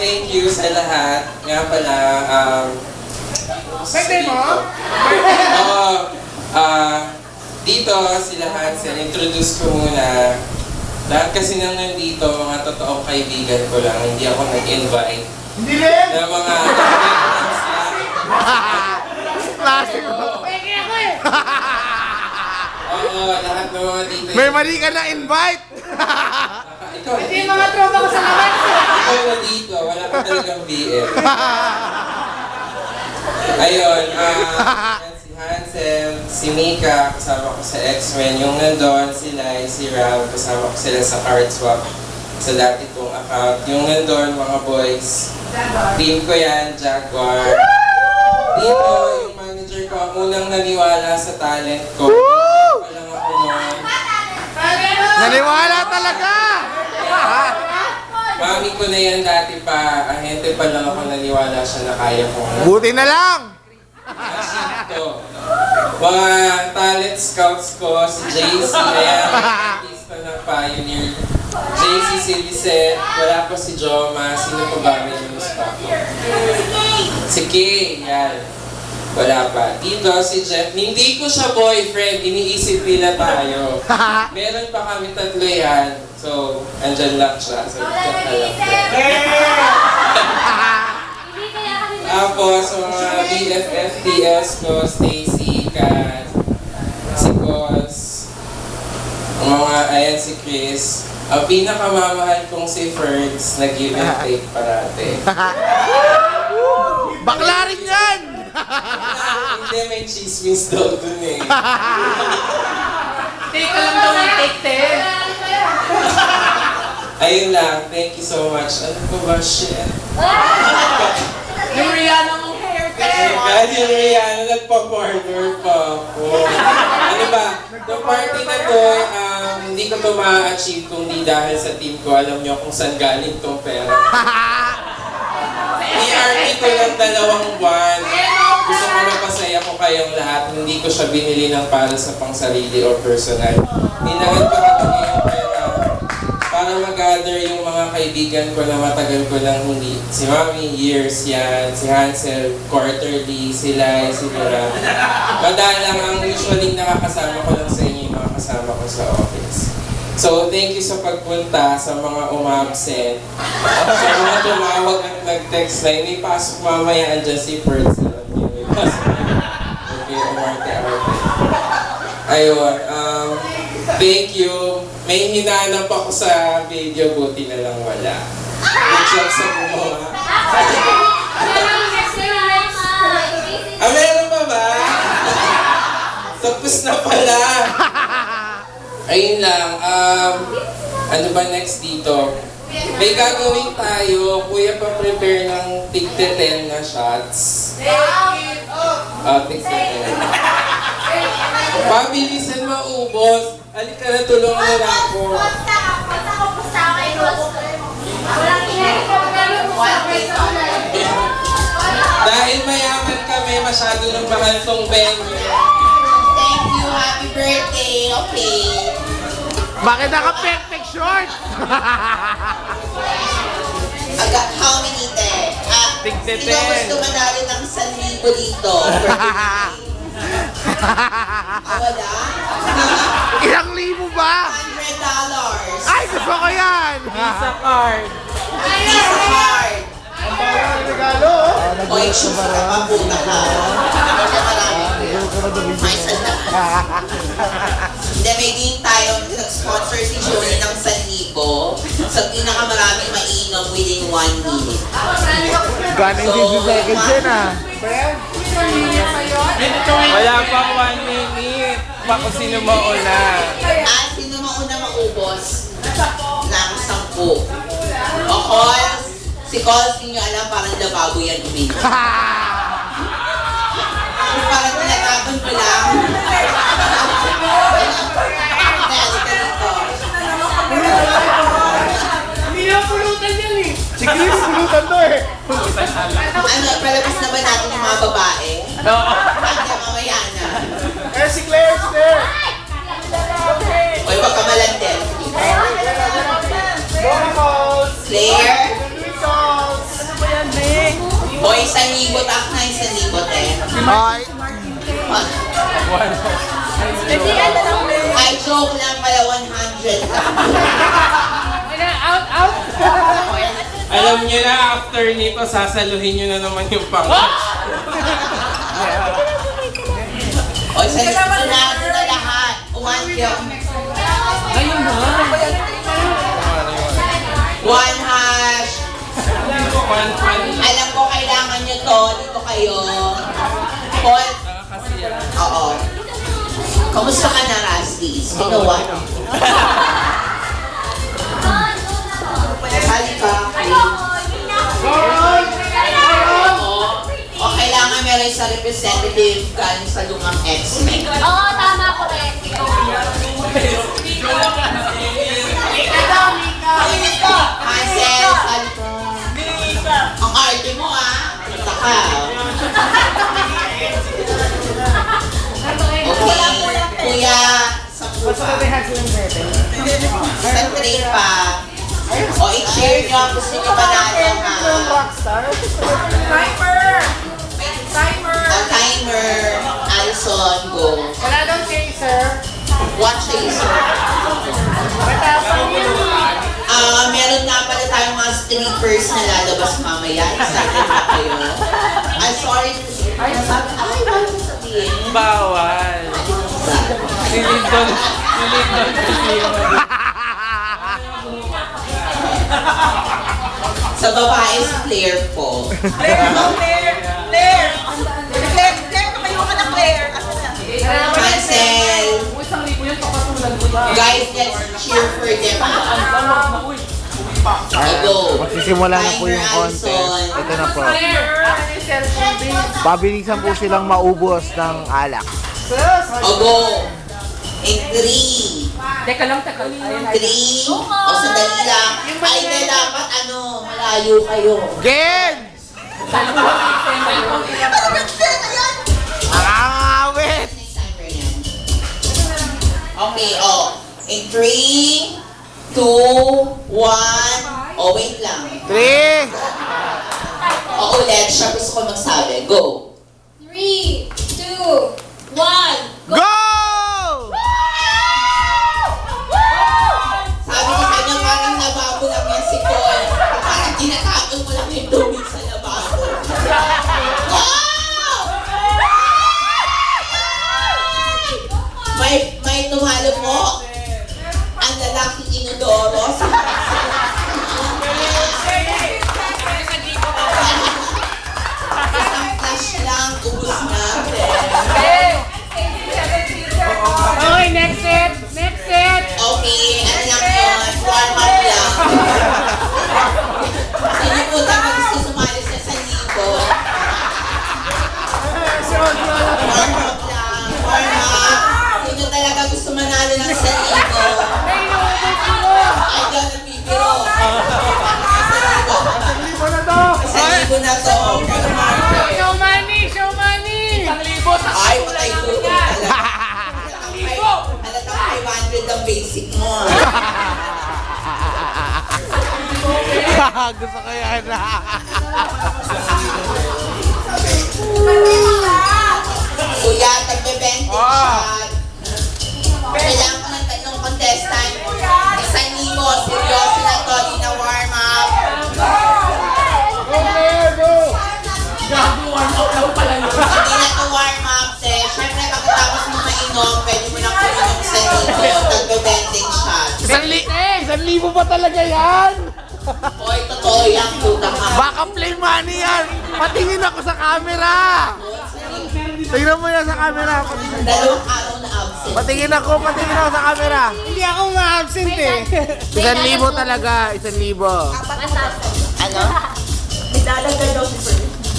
thank you sa lahat. Nga pala, Birthday mo? Oo. Dito, sila Hansel, introduce ko muna. Lahat kasi nang nandito, mga totoong kaibigan ko lang. Hindi ako nag-invite. Hindi rin! Na mga Klase ko. Pwede ako eh! Oo, lahat ng mga dito. May mali ka na invite! Ikaw, Hindi yung mga tropa ko sa labas. ikaw na dito, wala ka talagang BF. Ayun, yan si Hansel, si Mika, kasama ko sa X-Men. Yung nandun, sila, si Ram, kasama ko sila sa card swap sa dati kong account. Yung nandun, mga boys, team ko yan, Jaguar. Dito, yung manager ko, ang unang naniwala sa talent ko. Pa lang ako noon. Naniwala talaga! Mami ko na yan dati pa, ahente pa lang ako naniwala siya na kaya ko. Buti na lang! Ito, mga talent scouts ko, si JC, ayan, artista ng Pioneer. JC, si Lisette, wala pa si Joma, sino pa ba may news pa ako? Si Kay, yan. Wala pa. Dito, si Jeff, hindi ko siya boyfriend, iniisip nila tayo. Meron pa kami tatlo yan. So, andyan lang siya. So, chat na lang. Tapos, mga BFFTS ko, Stacy, Kat, si Cos, ang mga, ayan si Chris. Ang pinakamamahal kong si Ferds, nag-give and take parate. Bakla rin yan! Hindi, may chismis daw dun eh. Take ka lang daw ng take 10. Ayun lang, thank you so much. Ano po ba, shit? Yung Rihanna mong haircut. Kahit yung Rihanna, nagpa-partner pa ako. Ano ba, yung party na to, hindi ko to ma-achieve kung di dahil sa team ko. Alam nyo kung saan galing tong pera. ERP ko lang 2 buwan. Gusto ko mapasaya ko kayong lahat. Hindi ko siya binili ng para sa pangsarili o personal. Ninagad ko kami yung pera para mag-gather yung mga kaibigan ko na matagal ko lang hindi. Si Mami, years yan. Si Hansel, quarterly. Si Lai, si Dora. Madalang ang usually nakakasama ko lang sa inyo yung mga kasama ko sa office. So, thank you sa pagpunta, sa mga umabsent, sa mga tumawag at nag-text na may pasok mamaya, andyan si Perth. May pasok okay, umarte-arte. Ayun, thank you. May hinanap ako sa video, buti na lang wala. Good job sa gumawa. Meron pa ba? Tapos na pala. Ayun lang, ano ba next dito? May gagawin tayo, kuya pa prepare ng tigte 10 na shots. Tigte 10. Pabilisan maubos. Halika na, tulungan mo na ako. Dahil mayaman kami, masyado ng mahal tong venue. Thank you, happy birthday, okay. Bakit naka-perfect short? How many te? Tigte Sino gusto manalo ng 1,000 dito? Wala? Ilang libo ba? $100. Ay, gusto ko yan! Visa card. Visa card. Ang bawal regalo, oh. O, excuse ka pa, puta ka. Hindi marami. May sana. Hindi, may game tayo. Nag-sponsor si Johnny ng 1,000 sa pinakamaraming mainom within 1 minute. Ganing 60 seconds yan ah. Wala pang 1 minute. Pa kung sino mauna. Sino mauna maubos? Ng 10. O calls? Si calls, hindi nyo alam, parang lababo yan uminom. Parang tinatapon ko lang. Dali ka dito. Hindi na pulutan yan eh. Si Chris, pulutan to eh. Ano, palabas na ba natin yung mga babae? Oo. Hindi, mamaya na. Eh, si Claire, si Claire. Oy, wag ka malandel. Dora calls. Claire? Louis calls. O, 1,000 tak na, 1,000 eh. Ay, Ay, joke lang pala, 100 ka. Out! Alam niyo na, after nito, sasaluhin niyo na naman yung pang... O, sarado na lahat. 1 yung... Ayun na. 1 hash. One. Alam ko, kailangan nyo to. Dito kayo. Paul. Nakakasiya. Oo. Kamusta ka na, Rusty? Ginawa. Sali ka. O, kailangan meron sa representative galing sa lumang X-Men. Oo, tama ko rin. Hansel, sali ka. Ang arte mo, ah. Punta ka. Okay. Kuya, sa trade pa. O, i-share nyo ang gusto nyo panalo, ha? O, timer. Alison, go. Wala daw chaser. What chaser? Meron nga pala tayong mga strippers na lalabas mamaya. Excited ba kayo? I'm sorry. Ay, wala ko sabihin. Bawal. Si Lyndon kasi yung... Sa babae, si Claire po. Hansel. Isang libo yung papatulan ko ba? Guys, let's cheer for them. Go. magsisimula na po yung contest. Ito na po. Pabilisan po silang maubos ng alak. O, go. In 3. Teka lang. Ayun, 3. O, sandali lang. Ay, na dapat malayo kayo. Gen! Nakakawit! Okay, in 3, 2, 1. Oh, wait lang. 3! Ulit. Siya gusto ko magsabi. Go. 3, 2, 1. Go! Sabi ko sa inyo, parang lababo lang yan si Paul. Parang tinatapon mo lang yung tubig sa lababo. Go! May tumalo po. Ang lalaking inodoro. Isang flash lang, ubus na. Okay, next set. Okay, ano lang yun? Warm up lang. Sino po tayo gusto sumali sa 1,000? Warm up lang. Warm up. Sino talaga gusto manalo ng 1,000? Ay, dyan ang bibiro. 1,000 na to. Show money! Isang libo sa Ay, patay ko talaga. Halatang 500 ang basic mo. Gusto ko yan. Kuya, tagbe-20 shot. Kailangan ko ng 3 contestant. 1,000. Seryoso na to. Di na warm up. Hindi na to warm up, te. Siyempre, pagkatapos mo mainom, pwede mo na kunin yung 1,000. Tagbe-20 shot. 1,000 ba talaga yan? Hoy, totoo yan. Puta ka. Baka play money yan! Patingin ako sa camera! Tingnan mo yan sa camera. 2 araw na absent. Patingin ako sa camera. Hindi ako ma-absent eh. 1,000 talaga, 1,000. Ano?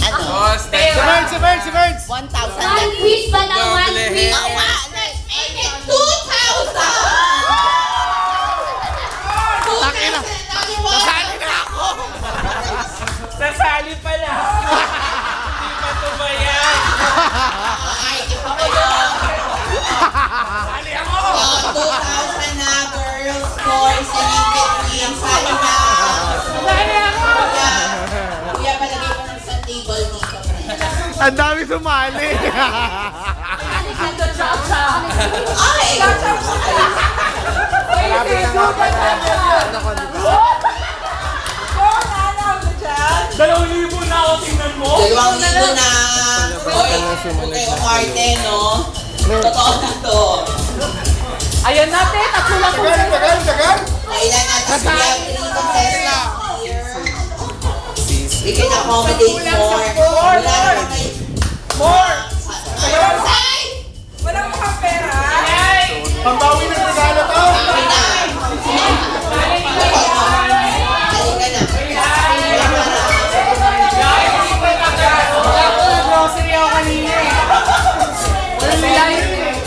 Ano? Oh, stay back. Si Birds! 1,000 One quiz ba na one quiz? Awa! Let's make it 2,000! Takina! Sasali na ako! Sasali pala. Hindi pa tumayan. Ay, iba ko yun. Sali ako. 2,000 na, girls, boys, and in between. Sali na. Kuya, palagay mo ng sa table Ang dami sumali. Ay! Malapit na nga pala. Ano ko, di ba? 2,000 na ako, tingnan mo. 2,000 na. Hoy, huwag kayo umarte, no? Totoo na to. Ayan natin, tatlo lang po. Kailan natin si Beatriz contestant here. We can accommodate more. Wala na kayo. More. Ay! Walang mukhang pera. Pambawi ng regalo to. Kami na. Halika na. Wala ko na grocery ako kanina eh. Walang life eh.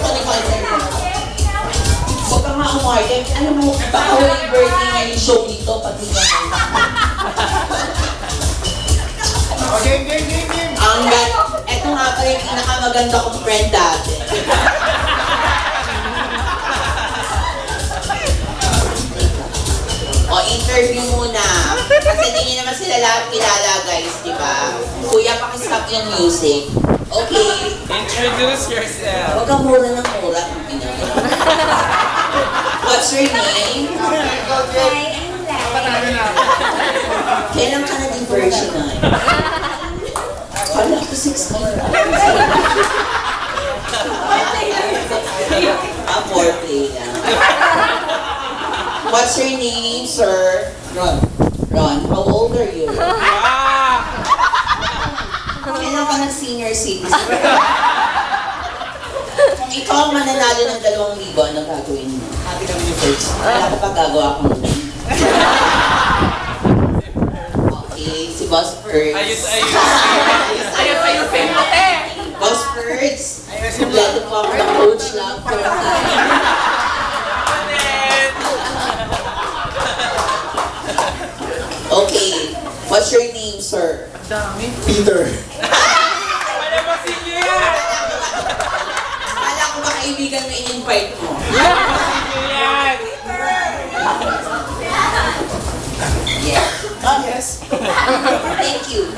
Huwag ka nga umarte. Alam mo, baka walang birthday na yung show dito pati ka Game. Eto nga pala yung pinakamaganda kong friend dati. O, interview muna. Kasi di niyo naman sila lahat kilala, guys, di ba? Kuya, pakistop yung music. Okay. Introduce yourself. Huwag kang mura ng mura. What's your name? Kailan ka na-diversion na? Kala ko 16. Foreplay lang. What's your name, sir? Ron. Ron, how old are you? Kailan ka nag-senior citizen? Kung ikaw ang mananalo ng 2,000, ano gagawin mo? Happy kami ni first. Wala ko pa gagawa ko nun. Okay, si Boss Perks. Ayos. Ayos, ate. Boss Perks, kompleto po ako ng coach lang for a Okay, what's your name, sir? Peter. Kala ko ba kaibigan mo in-invite mo? Yes. Oh, yes. Thank you.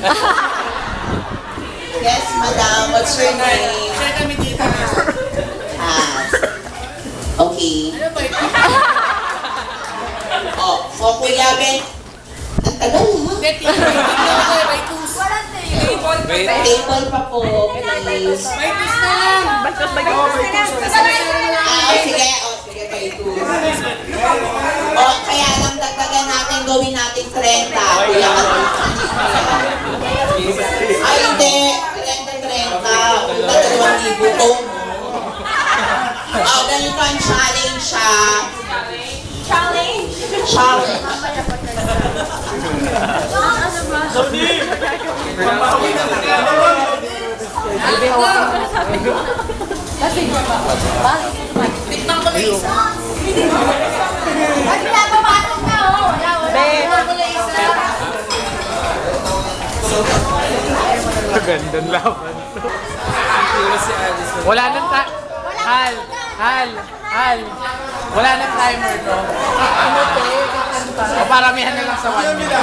Yes, madam. What's your name? Okay. Oh, Kuya Ben. Ang tagal ha? Wait. Table pa po, please. Sige, kay two. Kaya lang dagdagan natin, gawin natin 30. Kuya Ay, hindi. 30. Kuya, 2,000 to. Ganito ang challenge siya. Challenge. Gandang laban. Si Alice. Wala nang Hal. Wala nang timer to. Ano to? O paramihan na lang sa 1 minute.